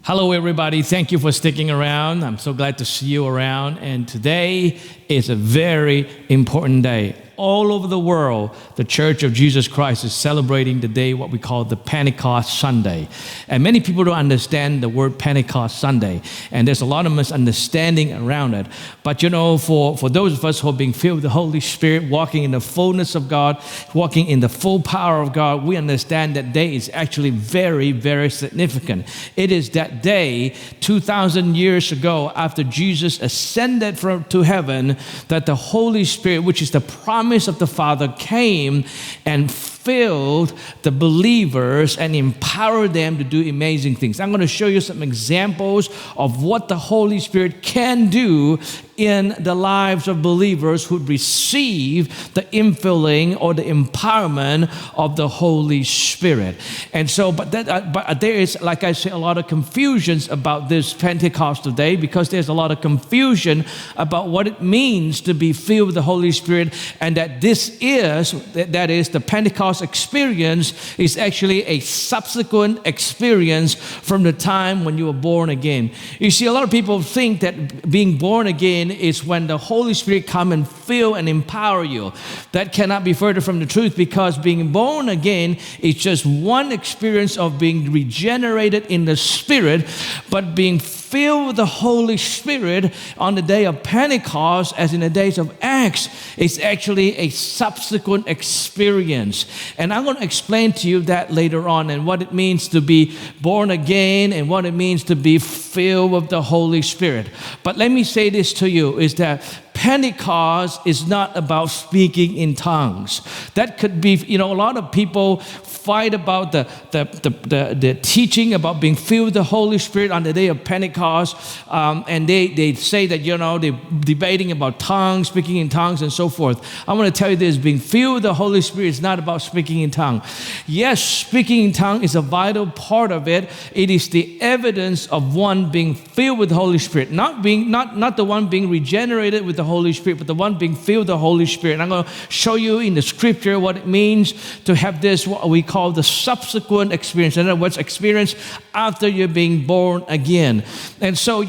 Hello, everybody. Thank you for sticking around. I'm so glad to see you around. And today is a very important day. All over the world, the Church of Jesus Christ is celebrating the day, what we call the Pentecost Sunday. And many people don't understand the word Pentecost Sunday. And there's a lot of misunderstanding around it. But for those of us who are being filled with the Holy Spirit, walking in the fullness of God, walking in the full power of God, we understand that day is actually very, very significant. It is that day, 2,000 years ago, after Jesus ascended to heaven, that the Holy Spirit, which is the promise of the Father, came and filled the believers and empowered them to do amazing things. I'm going to show you some examples of what the Holy Spirit can do in the lives of believers who receive the infilling or the empowerment of the Holy Spirit. And so, but there is, like I say, a lot of confusions about this Pentecostal day, because there's a lot of confusion about what it means to be filled with the Holy Spirit, and that that is the Pentecost experience is actually a subsequent experience from the time when you were born again. You see, a lot of people think that being born again is when the Holy Spirit come and fill and empower you. That cannot be further from the truth, because being born again is just one experience of being regenerated in the Spirit, but being filled with the Holy Spirit on the day of Pentecost, as in the days of Acts, is actually a subsequent experience. And I'm going to explain to you that later on, and what it means to be born again and what it means to be filled with the Holy Spirit. But let me say this to you, is that Pentecost is not about speaking in tongues. That could be, a lot of people fight about the teaching about being filled with the Holy Spirit on the day of Pentecost, and they say that, they're debating about tongues, speaking in tongues, and so forth. I want to tell you this: being filled with the Holy Spirit is not about speaking in tongues. Yes, speaking in tongues is a vital part of it. It is the evidence of one being filled with the Holy Spirit, not the one being regenerated with the Holy Spirit, but the one being filled with the Holy Spirit. And I'm going to show you in the scripture what it means to have this, what we call the subsequent experience. In other words, experience after you're being born again. And so,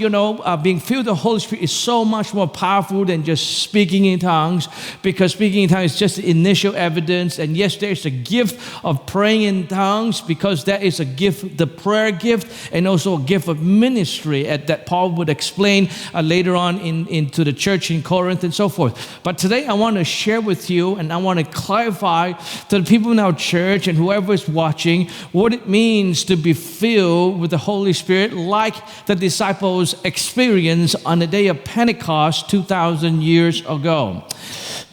being filled with the Holy Spirit is so much more powerful than just speaking in tongues, because speaking in tongues is just the initial evidence. And yes, there's a gift of praying in tongues, because that is a gift, the prayer gift, and also a gift of ministry that Paul would explain later on into the church in Corinth and so forth. But today I want to share with you, and I want to clarify to the people in our church and whoever is watching, what it means to be filled with the Holy Spirit, like the disciples experienced on the day of Pentecost 2,000 years ago.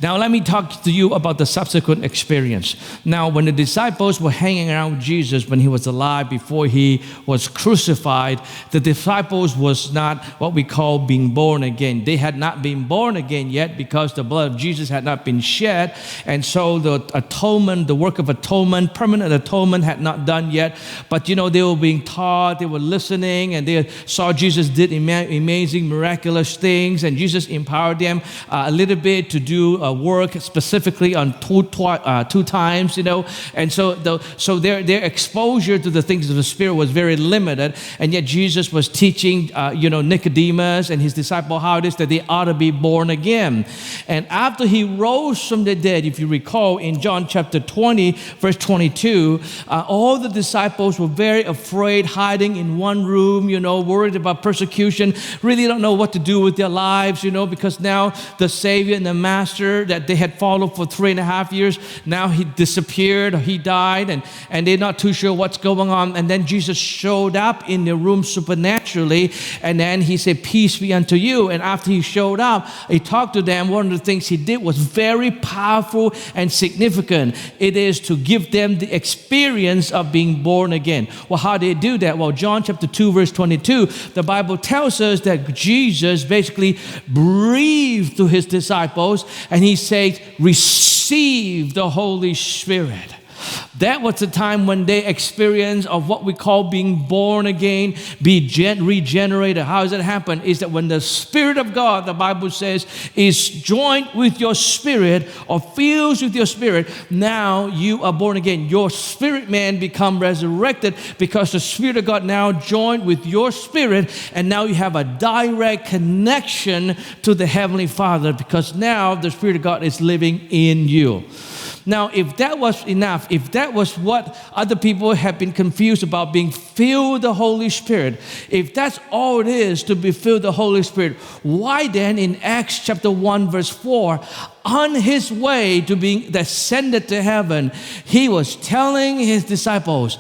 Now, let me talk to you about the subsequent experience. Now, when the disciples were hanging around with Jesus when he was alive, before he was crucified, the disciples was not what we call being born again. They had not been born again yet, because the blood of Jesus had not been shed. And so the atonement, the work of atonement, permanent atonement had not done yet. But, they were being taught, they were listening, and they saw Jesus did amazing, miraculous things. And Jesus empowered them a little bit to do work specifically on two times, and so their exposure to the things of the Spirit was very limited. And yet Jesus was teaching, Nicodemus and his disciple how it is that they ought to be born again. And after he rose from the dead, if you recall, in John chapter 20, verse 22, all the disciples were very afraid, hiding in one room, worried about persecution, really don't know what to do with their lives, because now the Savior and the Master that they had followed for 3.5 years, now he disappeared, he died, and they're not too sure what's going on. And then Jesus showed up in the room supernaturally, and then he said, "Peace be unto you." And after he showed up, he talked to them. One of the things he did was very powerful and significant. It is to give them the experience of being born again. Well, how did he do that? Well, John chapter 2, verse 22, the Bible tells us that Jesus basically breathed to his disciples, and he said, "Receive the Holy Spirit." That was the time when they experienced of what we call being born again, regenerated. How does it happen? Is that when the Spirit of God, the Bible says, is joined with your spirit or fused with your spirit, now you are born again. Your spirit man become resurrected because the Spirit of God now joined with your spirit, and now you have a direct connection to the Heavenly Father because now the Spirit of God is living in you. Now, if that was enough, if that was what other people have been confused about being filled with the Holy Spirit, if that's all it is to be filled with the Holy Spirit, why then in Acts chapter 1 verse 4, on his way to being ascended to heaven, he was telling his disciples,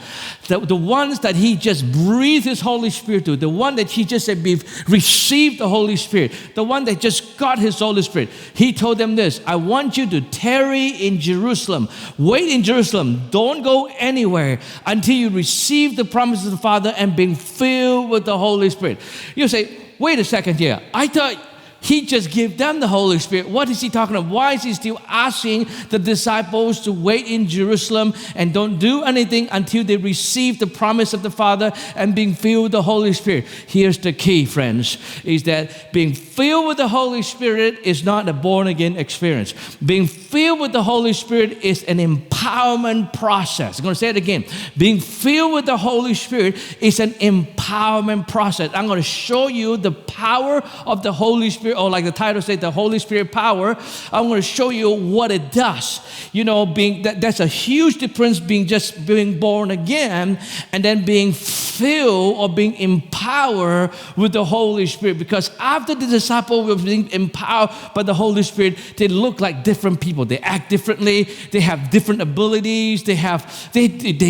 the ones that he just breathed his Holy Spirit to, the one that he just said received the Holy Spirit, the one that just got his Holy Spirit, he told them this: I want you to tarry in Jerusalem. Wait in Jerusalem. Don't go anywhere until you receive the promise of the Father and being filled with the Holy Spirit. You say, wait a second here. I thought he just gave them the Holy Spirit. What is he talking about? Why is he still asking the disciples to wait in Jerusalem and don't do anything until they receive the promise of the Father and being filled with the Holy Spirit? Here's the key, friends, is that being filled with the Holy Spirit is not a born-again experience. Being filled with the Holy Spirit is an empowerment process. I'm going to say it again. Being filled with the Holy Spirit is an empowerment process. I'm going to show you the power of the Holy Spirit, or like the title says, the Holy Spirit power. I'm going to show you what it does. You know, that's a huge difference being born again and then being filled or being empowered with the Holy Spirit. Because after the disciple was being empowered by the Holy Spirit, they look like different people. They act differently. They have different abilities. They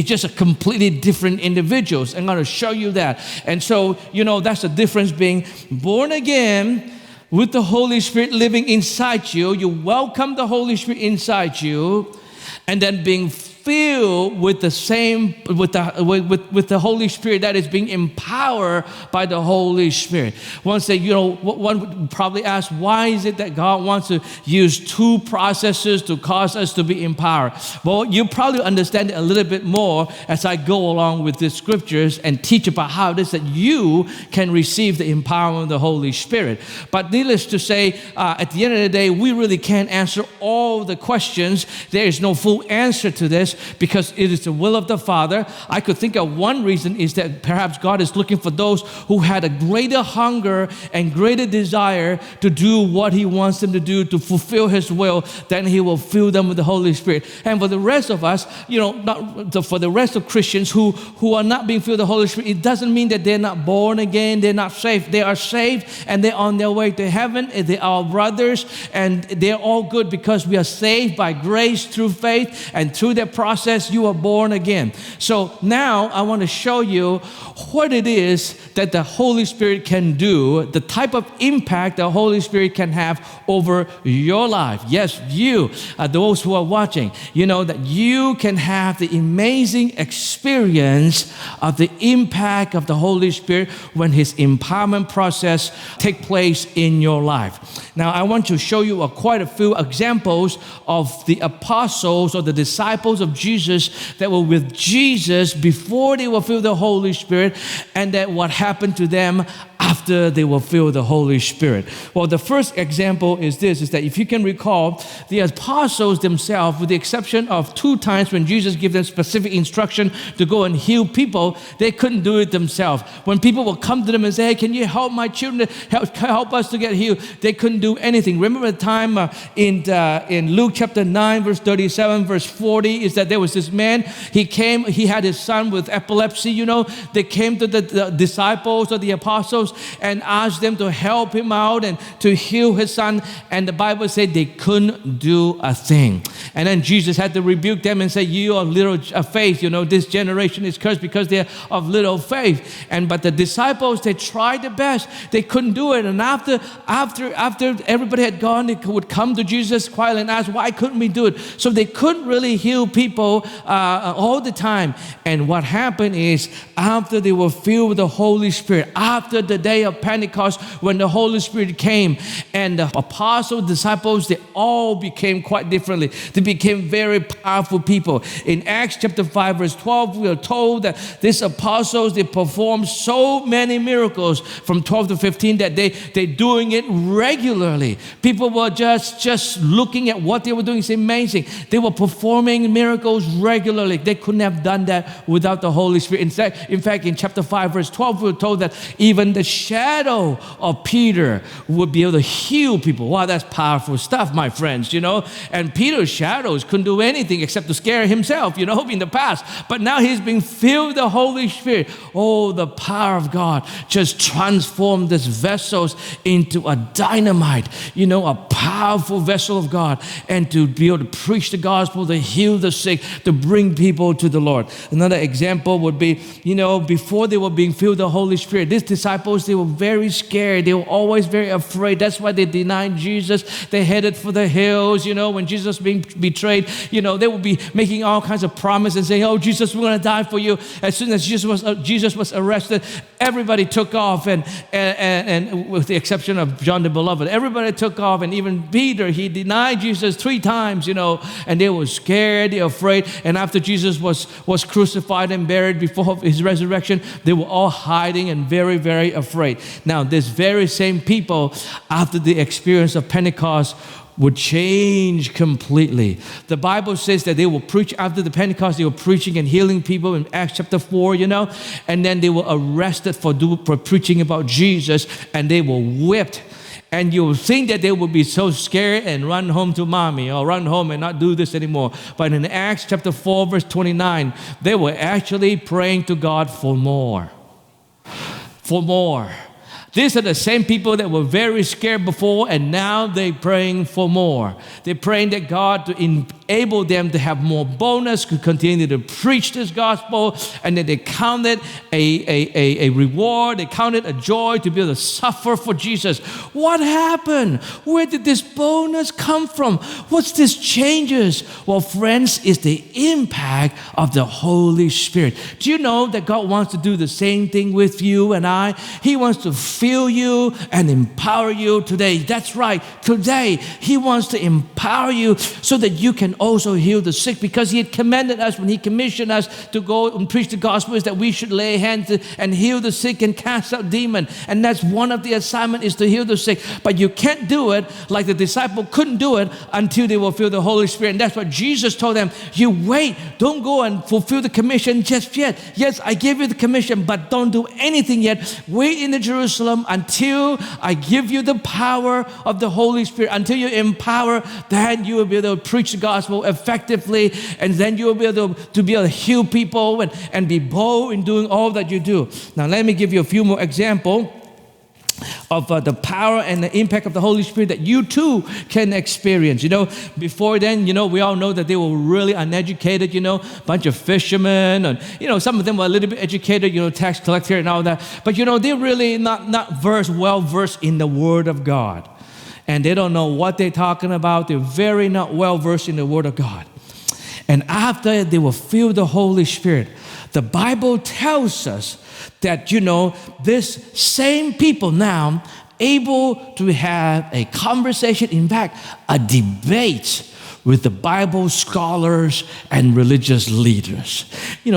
just are completely different individuals. I'm going to show you that. And so, you know, that's the difference being born again with the Holy Spirit living inside you. You welcome the Holy Spirit inside you, and then being filled with the Holy Spirit that is being empowered by the Holy Spirit. One say, you know, one would probably ask, why is it that God wants to use two processes to cause us to be empowered? Well, you probably understand it a little bit more as I go along with the scriptures and teach about how it is that you can receive the empowerment of the Holy Spirit. But needless to say, at the end of the day, we really can't answer all the questions. There is no full answer to this, because it is the will of the Father. I could think of one reason is that perhaps God is looking for those who had a greater hunger and greater desire to do what He wants them to do to fulfill His will. Then He will fill them with the Holy Spirit. And for the rest of us, you know, for the rest of Christians who are not being filled with the Holy Spirit, it doesn't mean that they're not born again, they're not saved. They are saved and they're on their way to heaven. They are our brothers, and they're all good because we are saved by grace through faith, and through that process you are born again. So now I want to show you what it is that the Holy Spirit can do, the type of impact the Holy Spirit can have over your life. Yes, you, those who are watching, you know that you can have the amazing experience of the impact of the Holy Spirit when His empowerment process take place in your life. Now I want to show you quite a few examples of the apostles or the disciples of Jesus that were with Jesus before they were filled with the Holy Spirit, and that what happened to them after they were filled with the Holy Spirit. Well, the first example is this, is that if you can recall, the apostles themselves, with the exception of 2 times when Jesus gave them specific instruction to go and heal people, they couldn't do it themselves. When people would come to them and say, hey, can you help my children, help us to get healed? They couldn't do anything. Remember the time in Luke chapter 9, verse 37, verse 40, is that there was this man, he had his son with epilepsy, you know. They came to the disciples or the apostles and asked them to help him out and to heal his son, and the Bible said they couldn't do a thing. And then Jesus had to rebuke them and say, you are little faith, you know, this generation is cursed because they're of little faith. But the disciples, they tried their best, they couldn't do it. And after everybody had gone, they would come to Jesus quietly and ask, why couldn't we do it? So they couldn't really heal people all the time. And what happened is, after they were filled with the Holy Spirit, after the day of Pentecost when the Holy Spirit came, and the apostles, disciples, they all became quite differently. They became very powerful people. In Acts chapter 5 verse 12, we are told that these apostles, they performed so many miracles from 12 to 15 that they're doing it regularly. People were just looking at what they were doing. It's amazing. They were performing miracles regularly. They couldn't have done that without the Holy Spirit. In fact, in chapter 5 verse 12, we were told that even the shadow of Peter would be able to heal people. Wow, that's powerful stuff, my friends, And Peter's shadows couldn't do anything except to scare himself, in the past. But now he's been filled with the Holy Spirit. Oh, the power of God just transformed these vessels into a dynamite, a powerful vessel of God, and to be able to preach the gospel, to heal the sick, to bring people to the Lord. Another example would be, before they were being filled with the Holy Spirit, these disciples, they were very scared. They were always very afraid. That's why they denied Jesus. They headed for the hills, when Jesus was being betrayed, they would be making all kinds of promises and saying, oh, Jesus, we're going to die for you. As soon as Jesus was arrested, everybody took off, and with the exception of John the Beloved, everybody took off, and even Peter, he denied Jesus 3 times, and they were scared, they were afraid, and after Jesus was crucified and buried before his resurrection, they were all hiding and very, very afraid. Now, this very same people, after the experience of Pentecost, would change completely. The Bible says that they will preach after the Pentecost. They were preaching and healing people in Acts chapter 4, and then they were arrested for preaching about Jesus, and they were whipped. And you think that they would be so scared and run home to mommy or run home and not do this anymore. But in Acts chapter 4 verse 29, they were actually praying to God for more. For more. These are the same people that were very scared before, and now they're praying for more. They're praying that God to enable them to have more boldness, to continue to preach this gospel, and that they counted a reward, they counted a joy to be able to suffer for Jesus. What happened? Where did this boldness come from? What's this changes? Well, friends, it's the impact of the Holy Spirit. Do you know that God wants to do the same thing with you and I? He wants to fill you and empower you today. That's right. Today, He wants to empower you so that you can also heal the sick, because He had commanded us when He commissioned us to go and preach the gospel is that we should lay hands and heal the sick and cast out demons. And that's one of the assignments, is to heal the sick. But you can't do it like the disciple couldn't do it until they will feel the Holy Spirit. And that's what Jesus told them. You wait. Don't go and fulfill the commission just yet. Yes, I gave you the commission, but don't do anything yet. Wait in the Jerusalem until I give you the power of the Holy Spirit, until you empower, then you will be able to preach the gospel effectively, and then you will be able to heal people and be bold in doing all that you do. Now, let me give you a few more examples of the power and the impact of the Holy Spirit that you too can experience. Before then, we all know that they were really uneducated, bunch of fishermen, and, some of them were a little bit educated, tax collector and all that. But, they're really not well versed in the Word of God. And they don't know what they're talking about. They're very not well versed in the Word of God. And after they were filled with the Holy Spirit, the Bible tells us that, this same people now able to have a conversation, in fact, a debate with the Bible scholars and religious leaders.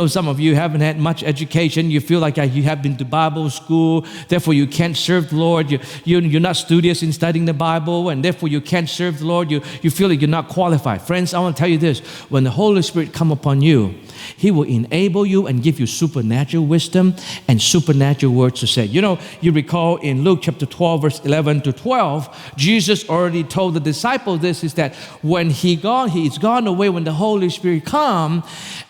Some of you haven't had much education. You feel like you have been to Bible school, therefore you can't serve the Lord. You're not studious in studying the Bible, and therefore you can't serve the Lord. You feel like you're not qualified. Friends, I want to tell you this. When the Holy Spirit come upon you, He will enable you and give you supernatural wisdom and supernatural words to say. You recall in Luke chapter 12, verse 11 to 12, Jesus already told the disciples this, is that when He's gone away, when the Holy Spirit come,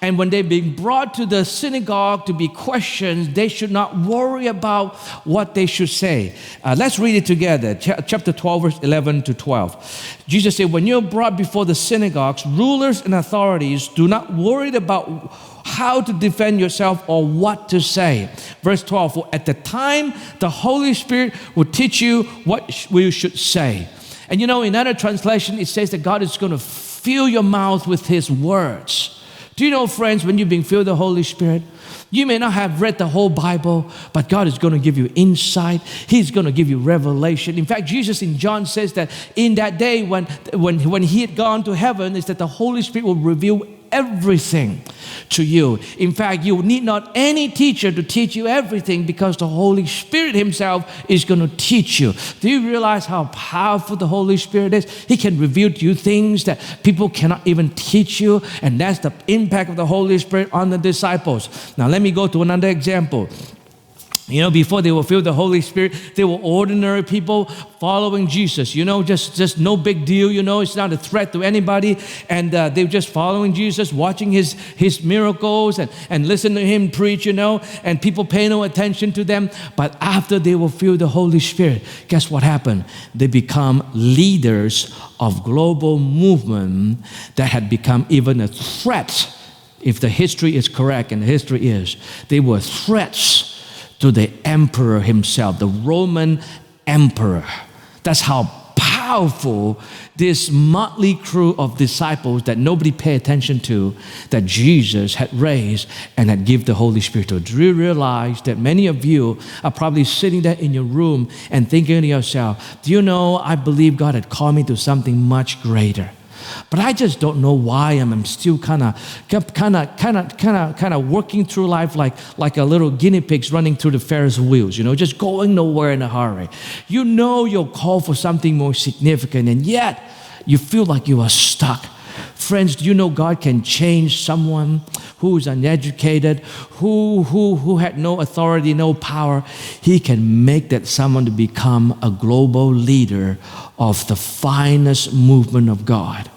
and when they're being brought to the synagogue to be questioned, they should not worry about what they should say. Let's read it together. Chapter 12, verse 11 to 12. Jesus said, when you're brought before the synagogues, rulers and authorities, do not worry about how to defend yourself or what to say. Verse 12, for at the time the Holy Spirit will teach you what you should say. And in other translation, it says that God is going to fill your mouth with His words Do you know, friends, when you've been filled with the Holy Spirit, you may not have read the whole Bible, but God is going to give you insight. He's going to give you revelation. In fact, Jesus in John says that in that day when he had gone to heaven, is that the Holy Spirit will reveal everything to you. In fact, you need not any teacher to teach you everything, because the Holy Spirit himself is going to teach you. Do you realize how powerful the Holy Spirit is? He can reveal to you things that people cannot even teach you, and that's the impact of the Holy Spirit on the disciples. Now let me go to another example. You know, before they were filled with the Holy Spirit, they were ordinary people following Jesus. You know, just no big deal. You know, it's not a threat to anybody. And they were just following Jesus, watching his miracles and listening to him preach, you know, and people pay no attention to them. But after they were filled with the Holy Spirit, guess what happened? They become leaders of global movement that had become even a threat. If the history is correct, and the history is, they were threats to the emperor himself, the Roman emperor. That's how powerful this motley crew of disciples that nobody paid attention to, that Jesus had raised and had given the Holy Spirit to. Do you realize that many of you are probably sitting there in your room and thinking to yourself, do you know, I believe God had called me to something much greater. But I just don't know why I'm still kind of working through life like a little guinea pigs running through the Ferris wheels, you know, just going nowhere in a hurry. You know you're called for something more significant, and yet you feel like you are stuck. Friends, do you know God can change someone who is uneducated, who had no authority, no power? He can make that someone to become a global leader of the finest movement of God.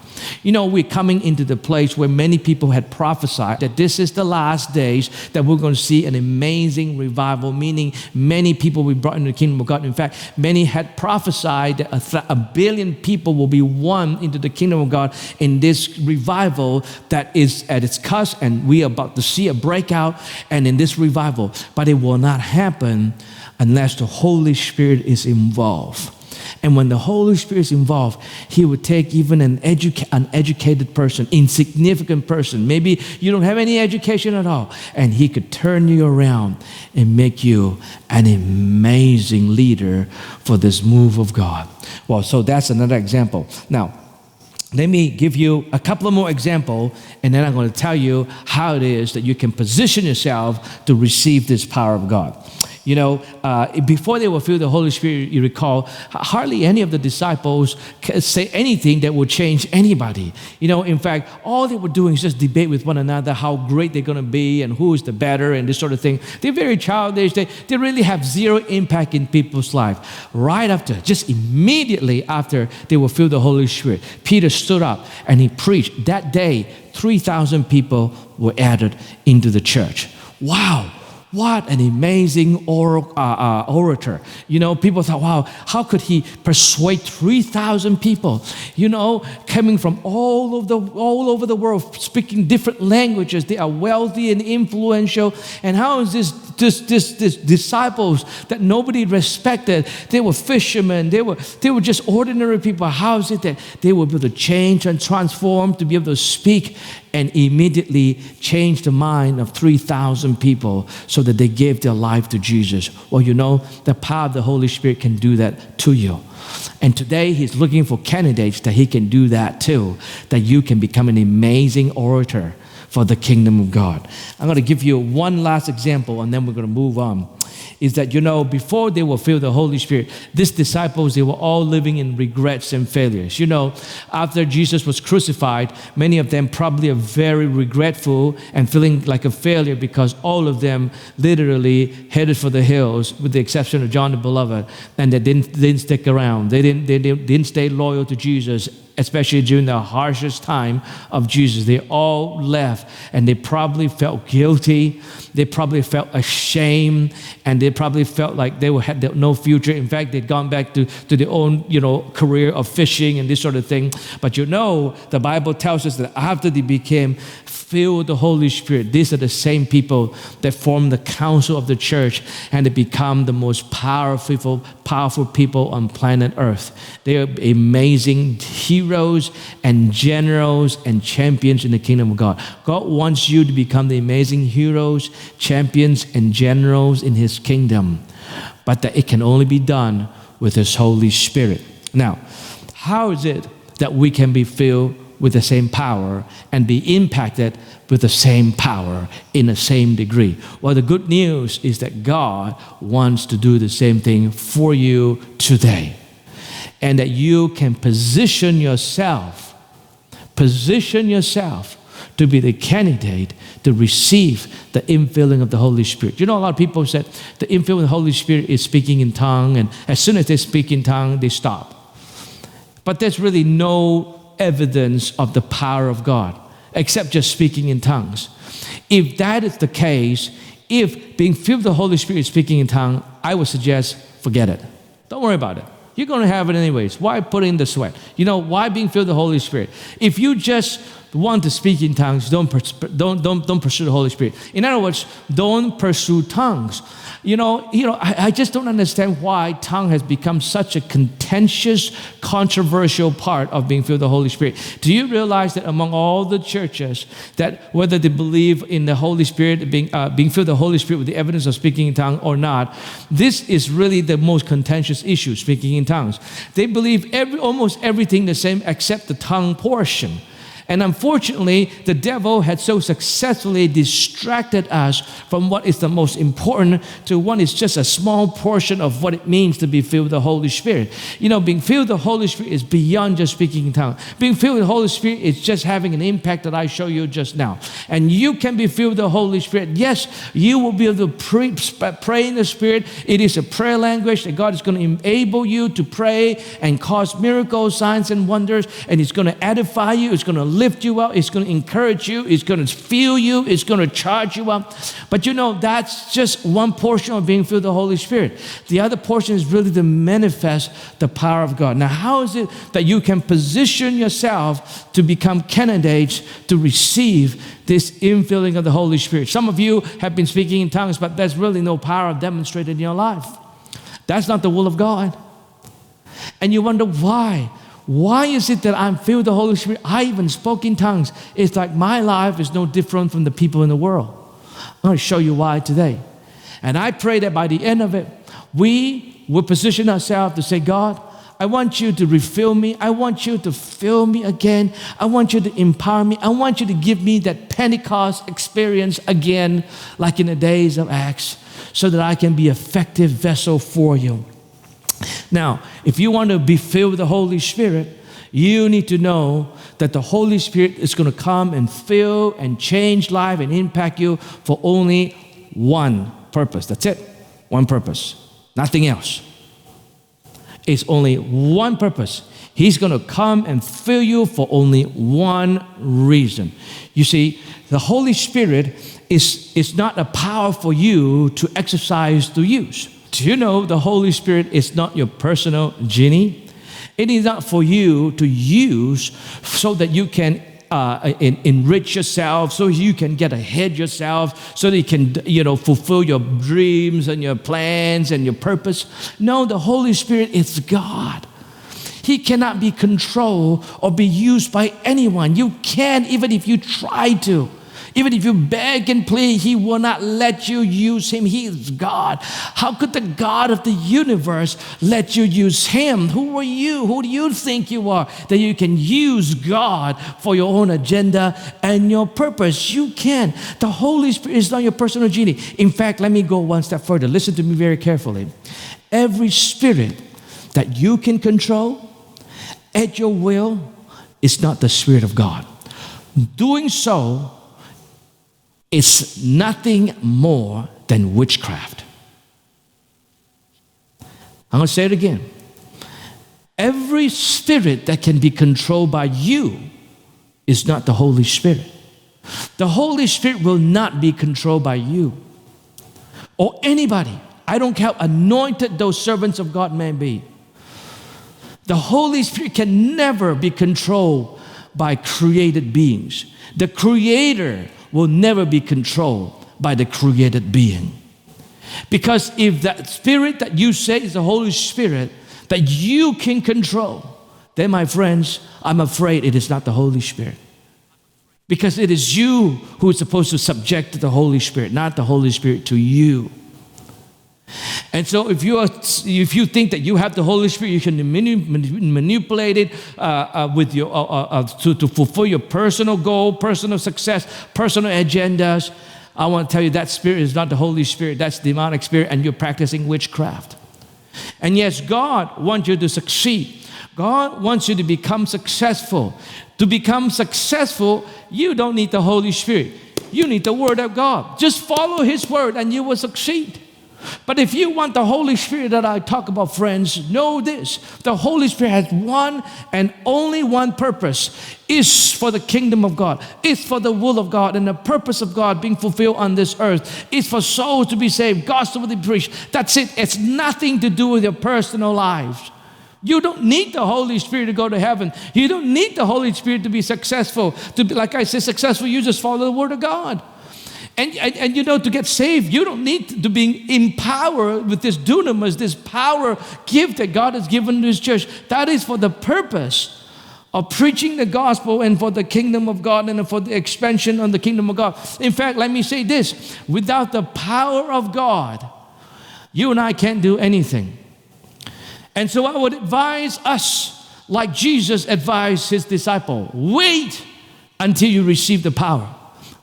You know, we're coming into the place where many people had prophesied that this is the last days, that we're going to see an amazing revival, meaning many people will be brought into the kingdom of God. In fact, many had prophesied that a billion people will be won into the kingdom of God in this revival that is at its cusp, and we are about to see a breakout and in this revival. But it will not happen unless the Holy Spirit is involved. And when the Holy Spirit is involved, He would take even an uneducated person, insignificant person, maybe you don't have any education at all, and He could turn you around and make you an amazing leader for this move of God. Well, so that's another example. Now, let me give you a couple of more examples, and then I'm going to tell you how it is that you can position yourself to receive this power of God. You know, before they were filled with the Holy Spirit, you recall, hardly any of the disciples say anything that would change anybody. You know, in fact, all they were doing is just debate with one another how great they're going to be and who is the better and this sort of thing. They're very childish. They really have zero impact in people's life. Right after, just immediately after they were filled with the Holy Spirit, Peter stood up and he preached. That day, 3,000 people were added into the church. Wow. What an amazing orator. You know, people thought, wow, how could he persuade 3,000 people, you know, coming from all over the world, speaking different languages. They are wealthy and influential. And how is this disciples that nobody respected? They were fishermen. They were just ordinary people. How is it that they were able to change and transform to be able to speak and immediately change the mind of 3,000 people so that they gave their life to Jesus? Well, you know, the power of the Holy Spirit can do that to you. And today He's looking for candidates that He can do that too, that you can become an amazing orator for the kingdom of God. I'm going to give you one last example, and then we're going to move on. Is that, you know, before they were filled with the Holy Spirit, these disciples, they were all living in regrets and failures. You know, after Jesus was crucified, many of them probably are very regretful and feeling like a failure, because all of them literally headed for the hills, with the exception of John the Beloved, and they didn't stick around. They didn't stay loyal to Jesus, especially during the harshest time of Jesus. They all left, and they probably felt guilty. They probably felt ashamed, and they probably felt like they had no future. In fact, they'd gone back to their own, you know, career of fishing and this sort of thing. But you know, the Bible tells us that after they became filled with the Holy Spirit, these are the same people that form the council of the church and they become the most powerful people on planet Earth. They are amazing heroes and generals and champions in the kingdom of God. God wants you to become the amazing heroes, champions, and generals in His kingdom, but that it can only be done with His Holy Spirit. Now, how is it that we can be filled with the same power and be impacted with the same power in the same degree? Well, the good news is that God wants to do the same thing for you today, and that you can position yourself to be the candidate to receive the infilling of the Holy Spirit. You know, a lot of people said the infilling of the Holy Spirit is speaking in tongue, and as soon as they speak in tongue, they stop. But there's really no evidence of the power of God except just speaking in tongues. If that is the case, if being filled with the Holy Spirit is speaking in tongue, I would suggest forget it. Don't worry about it. You're going to have it anyways. Why put in the sweat? You know, why being filled with the Holy Spirit? If you just want to speak in tongues, don't pursue the Holy Spirit. In other words, don't pursue tongues. I just don't understand why tongue has become such a contentious, controversial part of being filled with the Holy Spirit. Do you realize that among all the churches, that whether they believe in the Holy Spirit, being filled with the Holy Spirit with the evidence of speaking in tongue or not, this is really the most contentious issue, speaking in tongues. They believe almost everything the same except the tongue portion. And unfortunately, the devil had so successfully distracted us from what is the most important to what is just a small portion of what it means to be filled with the Holy Spirit. You know, being filled with the Holy Spirit is beyond just speaking in tongues. Being filled with the Holy Spirit is just having an impact that I show you just now. And you can be filled with the Holy Spirit. Yes, you will be able to pray in the Spirit. It is a prayer language that God is going to enable you to pray and cause miracles, signs, and wonders. And it's going to edify you. It's going to lift you up, it's going to encourage you, it's going to fuel you, it's going to charge you up. But you know, that's just one portion of being filled with the Holy Spirit. The other portion is really to manifest the power of God. Now, how is it that you can position yourself to become candidates to receive this infilling of the Holy Spirit? Some of you have been speaking in tongues, but there's really no power demonstrated in your life. That's not the will of God. And you wonder why. Why is it that I'm filled with the Holy Spirit? I even spoke in tongues. It's like my life is no different from the people in the world. I'm going to show you why today. And I pray that by the end of it, we will position ourselves to say, God, I want you to refill me. I want you to fill me again. I want you to empower me. I want you to give me that Pentecost experience again, like in the days of Acts, so that I can be an effective vessel for you. Now, if you want to be filled with the Holy Spirit, you need to know that the Holy Spirit is going to come and fill and change life and impact you for only one purpose. That's it. One purpose. Nothing else. It's only one purpose. He's going to come and fill you for only one reason. You see, the Holy Spirit is not a power for you to exercise to use. Do you know the Holy Spirit is not your personal genie? It is not for you to use so that you can enrich yourself, so you can get ahead yourself, so that you can, fulfill your dreams and your plans and your purpose. No, the Holy Spirit is God. He cannot be controlled or be used by anyone. You can't, even if you try to. Even if you beg and plead, He will not let you use Him. He is God. How could the God of the universe let you use Him? Who are you? Who do you think you are that you can use God for your own agenda and your purpose? You can. The Holy Spirit is not your personal genie. In fact, let me go one step further. Listen to me very carefully. Every spirit that you can control at your will is not the Spirit of God. Doing so is nothing more than witchcraft. I'm going to say it again. Every spirit that can be controlled by you is not the Holy Spirit. The Holy Spirit will not be controlled by you or anybody. I don't care how anointed those servants of God may be. The Holy Spirit can never be controlled by created beings. The Creator will never be controlled by the created being. Because if that Spirit that you say is the Holy Spirit that you can control, then my friends, I'm afraid it is not the Holy Spirit. Because it is you who is supposed to subject to the Holy Spirit, not the Holy Spirit to you. And so if you think that you have the Holy Spirit, you can manipulate it with your to fulfill your personal goal, personal success, personal agendas. I want to tell you that spirit is not the Holy Spirit. That's demonic spirit, and you're practicing witchcraft. And yes, God wants you to succeed. God wants you to become successful. To become successful, you don't need the Holy Spirit. You need the Word of God. Just follow His Word and you will succeed. But if you want the Holy Spirit that I talk about, friends, know this. The Holy Spirit has one and only one purpose. Is for the kingdom of God. Is for the will of God and the purpose of God being fulfilled on this earth. Is for souls to be saved, gospel to be preached. That's it. It's nothing to do with your personal lives. You don't need the Holy Spirit to go to heaven. You don't need the Holy Spirit to be successful. To be, like I said, successful, you just follow the Word of God. And you know, to get saved, you don't need to be empowered with this dunamis, this power gift that God has given to His church. That is for the purpose of preaching the gospel and for the kingdom of God and for the expansion of the kingdom of God. In fact, let me say this. Without the power of God, you and I can't do anything. And so I would advise us, like Jesus advised His disciple, wait until you receive the power.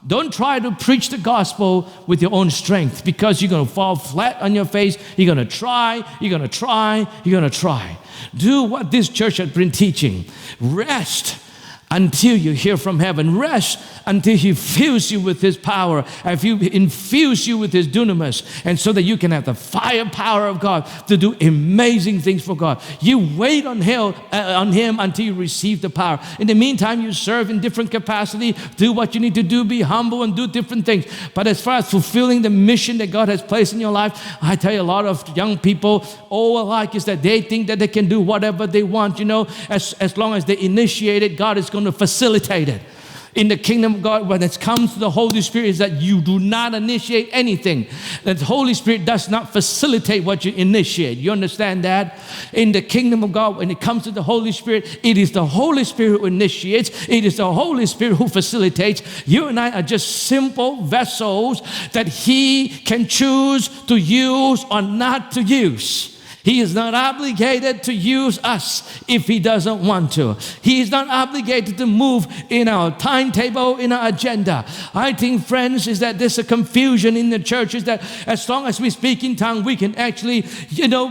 Don't try to preach the gospel with your own strength, because you're going to fall flat on your face. You're going to try. Do what this church has been teaching. Rest until you hear from heaven. Rest until He fills you with His power, if you infuse you with His dunamis, and so that you can have the firepower of God to do amazing things for God. You wait on Him until you receive the power. In the meantime, you serve in different capacity, do what you need to do, be humble and do different things. But as far as fulfilling the mission that God has placed in your life, I tell you, a lot of young people, all alike, is that they think that they can do whatever they want. You know, as long as they initiate it, God is going to facilitate it. In the kingdom of God, when it comes to the Holy Spirit, is that you do not initiate anything. That the Holy Spirit does not facilitate what you initiate. You understand that? In the kingdom of God, when it comes to the Holy Spirit, it is the Holy Spirit who initiates. It is the Holy Spirit who facilitates. You and I are just simple vessels that He can choose to use or not to use. He is not obligated to use us if He doesn't want to. He is not obligated to move in our timetable, in our agenda. I think, friends, is that there's a confusion in the church, is that as long as we speak in tongues, we can actually,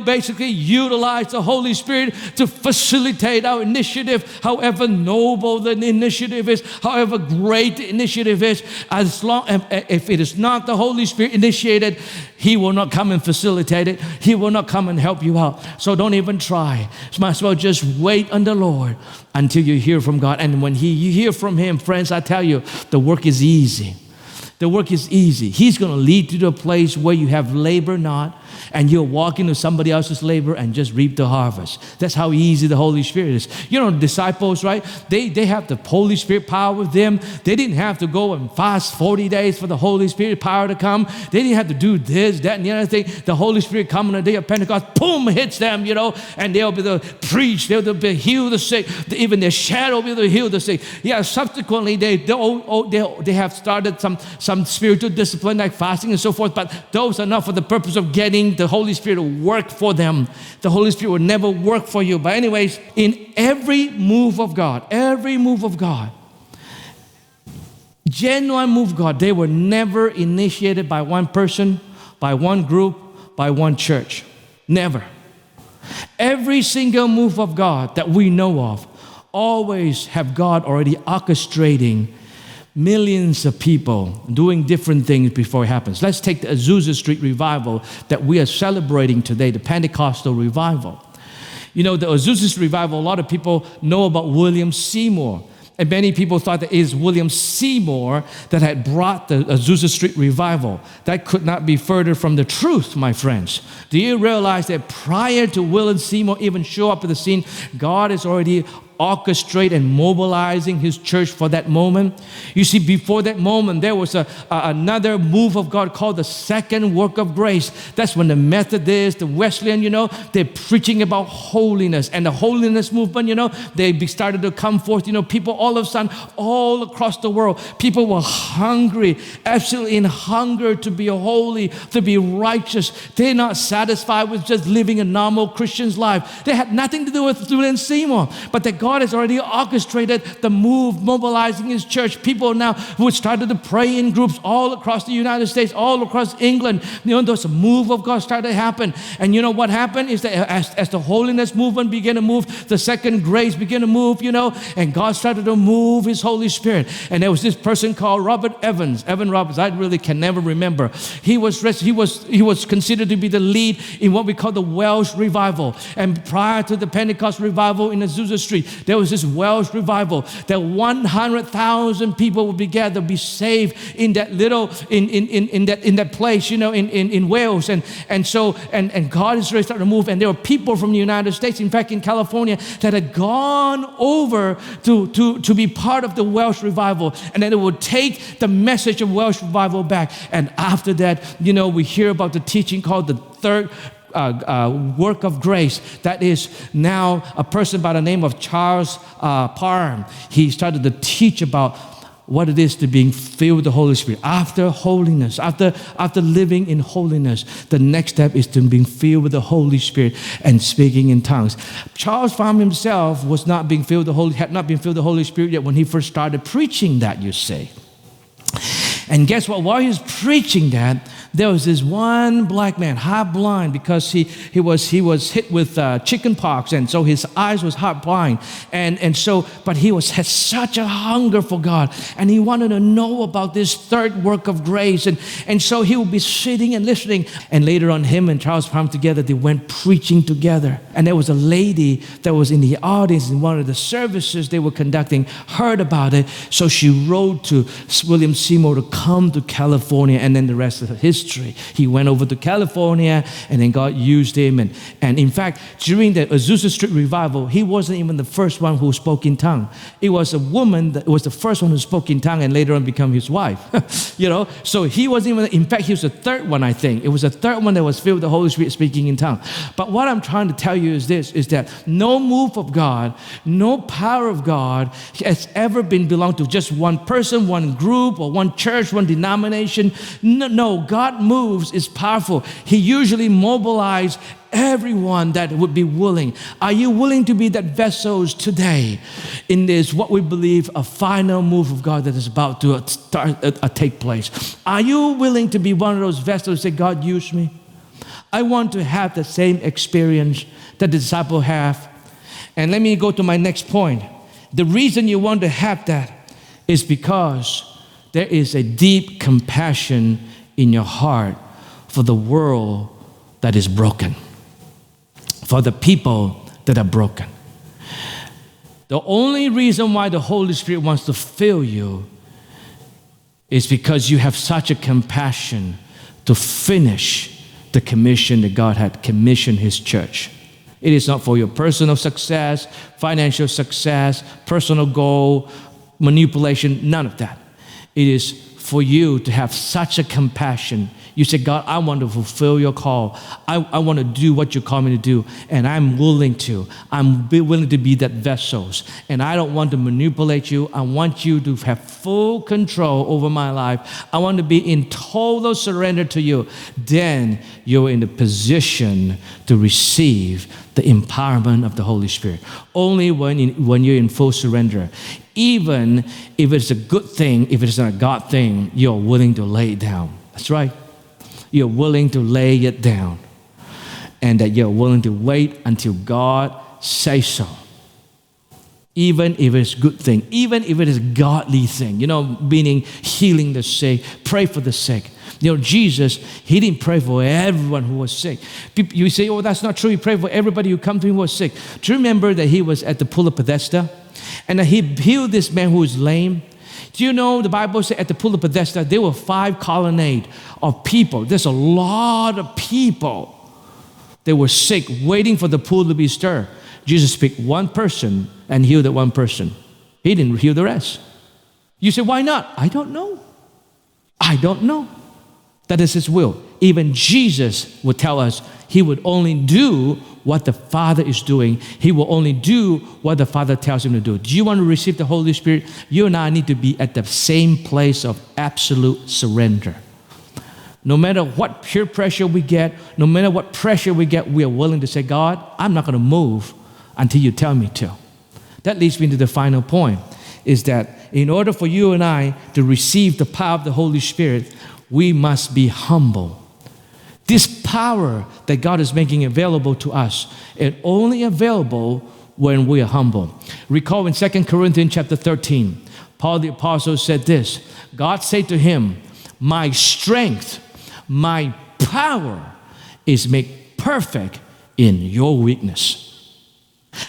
basically utilize the Holy Spirit to facilitate our initiative, however noble the initiative is, however great the initiative is. As long if it is not the Holy Spirit initiated, He will not come and facilitate it. He will not come and help you out. So don't even try. So might as well just wait on the Lord until you hear from God. And when you hear from Him, friends, I tell you, the work is easy. The work is easy. He's going to lead you to a place where you have labor not, and you'll walk into somebody else's labor and just reap the harvest. That's how easy the Holy Spirit is. You know, the disciples, right? They have the Holy Spirit power with them. They didn't have to go and fast 40 days for the Holy Spirit power to come. They didn't have to do this, that, and the other thing. The Holy Spirit come on the day of Pentecost, boom, hits them, and they'll be able to preach. They'll be able to heal the sick. Even their shadow will be able to heal the sick. Yeah, subsequently, they have started some spiritual discipline like fasting and so forth, but those are not for the purpose of getting the Holy Spirit to work for them. The Holy Spirit will never work for you. But anyways, in every move of God, genuine move of God, they were never initiated by one person, by one group, by one church. Never. Every single move of God that we know of always have God already orchestrating millions of people doing different things before it happens. Let's take the Azusa Street revival that we are celebrating today, the Pentecostal revival. The Azusa Street revival, a lot of people know about William Seymour. And many people thought that it is William Seymour that had brought the Azusa Street revival. That could not be further from the truth, my friends. Do you realize that prior to William Seymour even show up at the scene, God has already orchestrate and mobilizing his church for that moment? You see, before that moment, there was another move of God called the second work of grace. That's when the Methodists, the Wesleyan, they're preaching about holiness. And the holiness movement, they started to come forth. People all of a sudden, all across the world, people were hungry, absolutely in hunger to be holy, to be righteous. They're not satisfied with just living a normal Christian's life. They had nothing to do with Julian Seymour, but that God has already orchestrated the move, mobilizing his church. People now who started to pray in groups all across the United States, all across England. There's a move of God started to happen. And what happened is that as the holiness movement began to move, the second grace began to move, and God started to move his Holy Spirit. And there was this person called Evan Roberts. I really can never remember. He was considered to be the lead in what we call the Welsh revival. And prior to the Pentecost revival in Azusa Street, there was this Welsh revival that 100,000 people would be gathered, be saved in that little in that place, in Wales, and God is really starting to move. And there were people from the United States, in fact, in California, that had gone over to be part of the Welsh revival, and then it would take the message of Welsh revival back. And after that, we hear about the teaching called the third work of grace. That is now a person by the name of Charles Parham. He started to teach about what it is to being filled with the Holy Spirit. After holiness, after living in holiness, the next step is to being filled with the Holy Spirit and speaking in tongues. Charles Parham himself had not been filled with the Holy Spirit yet when he first started preaching that, you say. And guess what? While he was preaching that, there was this one black man, half blind, because he was hit with chicken pox, and so his eyes was half blind, but he had such a hunger for God, and he wanted to know about this third work of grace, and so he would be sitting and listening. And later on, him and Charles Parham together, they went preaching together. And there was a lady that was in the audience in one of the services they were conducting, heard about it, so she wrote to William Seymour to come to California, and then the rest of history. He went over to California, and then God used him. And in fact, during the Azusa Street revival, he wasn't even the first one who spoke in tongue. It was a woman that was the first one who spoke in tongue, and later on became his wife. So he wasn't even, in fact, he was the third one, I think. It was the third one that was filled with the Holy Spirit speaking in tongue. But what I'm trying to tell you is this, is that no move of God, no power of God has ever been belonged to just one person, one group, or one church, one denomination. No, God moves is powerful. He usually mobilizes everyone that would be willing. Are you willing to be that vessels today in this, what we believe, a final move of God that is about to take place? Are you willing to be one of those vessels that God use me? I want to have the same experience that the disciples have. And let me go to my next point. The reason you want to have that is because there is a deep compassion in your heart for the world that is broken, for the people that are broken. The only reason why the Holy Spirit wants to fill you is because you have such a compassion to finish the commission that God had commissioned His church. It is not for your personal success, financial success, personal goal, manipulation, none of that. It is for you to have such a compassion. You say, God, I want to fulfill your call. I want to do what you call me to do, and I'm willing to. I'm willing to be that vessels, and I don't want to manipulate you. I want you to have full control over my life. I want to be in total surrender to you. Then you're in the position to receive the empowerment of the Holy Spirit. Only when you're in full surrender. Even if it's a good thing, if it's not a God thing, you're willing to lay it down. That's right. You're willing to lay it down. And that you're willing to wait until God says so. Even if it's a good thing, even if it is a godly thing, meaning healing the sick, pray for the sick. Jesus, He didn't pray for everyone who was sick. You say, oh, that's not true. He prayed for everybody who come to Him who was sick. Do you remember that He was at the pool of Bethesda? And that He healed this man who was lame? Do you know the Bible said at the pool of Bethesda, there were 5 colonnades of people. There's a lot of people. They were sick, waiting for the pool to be stirred. Jesus picked one person and healed that one person. He didn't heal the rest. You say, why not? I don't know. I don't know. That is His will. Even Jesus would tell us He would only do what the Father is doing. He will only do what the Father tells Him to do. Do you want to receive the Holy Spirit? You and I need to be at the same place of absolute surrender. No matter what peer pressure we get, no matter what pressure we get, we are willing to say, God, I'm not going to move until you tell me to. That leads me to the final point, is that in order for you and I to receive the power of the Holy Spirit, we must be humble. This power that God is making available to us is only available when we are humble. Recall in 2 Corinthians chapter 13, Paul the Apostle said this, God said to him, my strength, my power is made perfect in your weakness.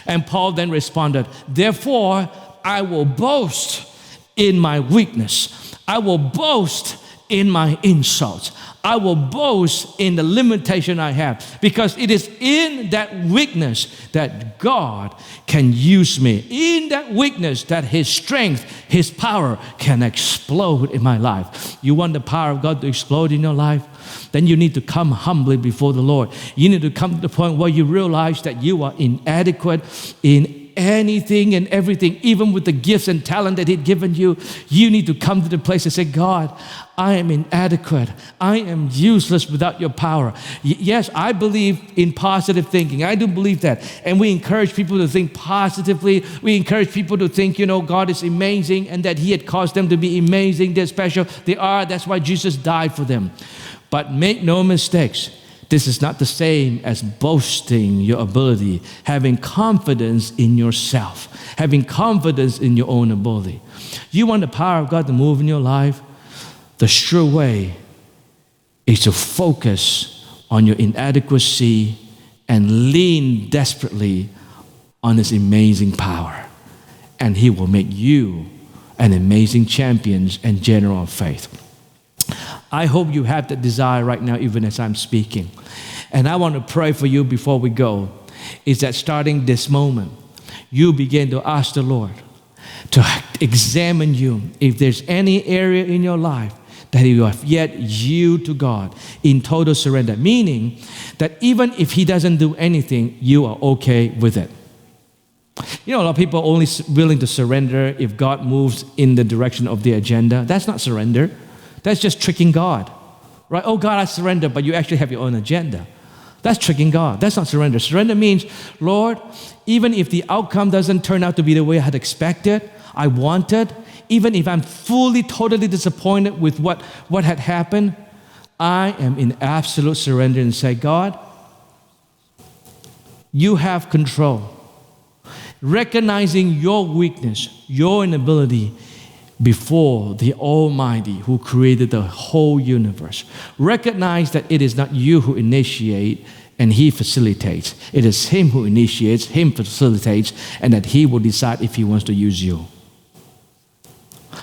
And Paul then responded, therefore, I will boast in my weakness. I will boast in my insults. I will boast in the limitation I have, because it is in that weakness that God can use me. In that weakness that His strength, His power can explode in my life. You want the power of God to explode in your life? Then you need to come humbly before the Lord. You need to come to the point where you realize that you are inadequate in anything and everything, even with the gifts and talent that He'd given you. You need to come to the place and say, God, I am inadequate. I am useless without your power. Yes, I believe in positive thinking. I do believe that. And we encourage people to think positively. We encourage people to think, God is amazing and that He had caused them to be amazing. They're special. They are. That's why Jesus died for them. But make no mistakes. This is not the same as boasting your ability, having confidence in yourself, having confidence in your own ability. You want the power of God to move in your life? The sure way is to focus on your inadequacy and lean desperately on His amazing power. And He will make you an amazing champion and general of faith. I hope you have that desire right now, even as I'm speaking. And I want to pray for you before we go, is that starting this moment, you begin to ask the Lord to examine you if there's any area in your life that you have yet yield to God in total surrender. Meaning that even if He doesn't do anything, you are okay with it. A lot of people are only willing to surrender if God moves in the direction of their agenda. That's not surrender. That's just tricking God, right? Oh, God, I surrender, but you actually have your own agenda. That's tricking God. That's not surrender. Surrender means, Lord, even if the outcome doesn't turn out to be the way I had expected, I wanted, even if I'm fully, totally disappointed with what had happened, I am in absolute surrender and say, God, you have control. Recognizing your weakness, your inability, before the Almighty who created the whole universe. Recognize that it is not you who initiate and He facilitates. It is Him who initiates, Him facilitates, and that He will decide if He wants to use you.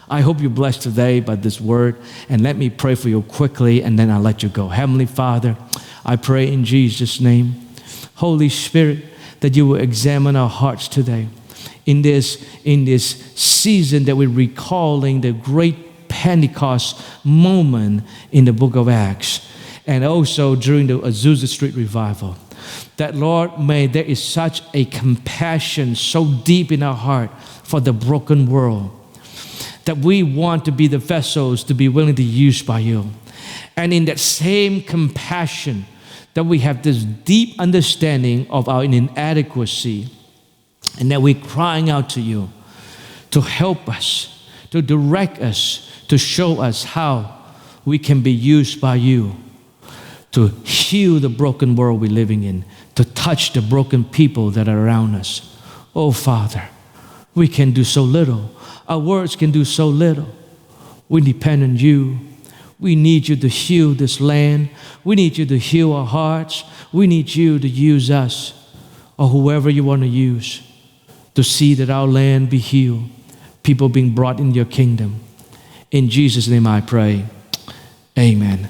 I hope you're blessed today by this word, and let me pray for you quickly and then I'll let you go. Heavenly Father, I pray in Jesus' name, Holy Spirit, that you will examine our hearts today. In this season that we're recalling the great Pentecost moment in the book of Acts, and also during the Azusa Street revival, that Lord, may there is such a compassion so deep in our heart for the broken world, that we want to be the vessels to be willing to use by you. And in that same compassion, that we have this deep understanding of our inadequacy, and that we're crying out to you to help us, to direct us, to show us how we can be used by you to heal the broken world we're living in, to touch the broken people that are around us. Oh, Father, we can do so little. Our words can do so little. We depend on you. We need you to heal this land. We need you to heal our hearts. We need you to use us, or whoever you want to use, to see that our land be healed, people being brought in your kingdom. In Jesus' name I pray. Amen.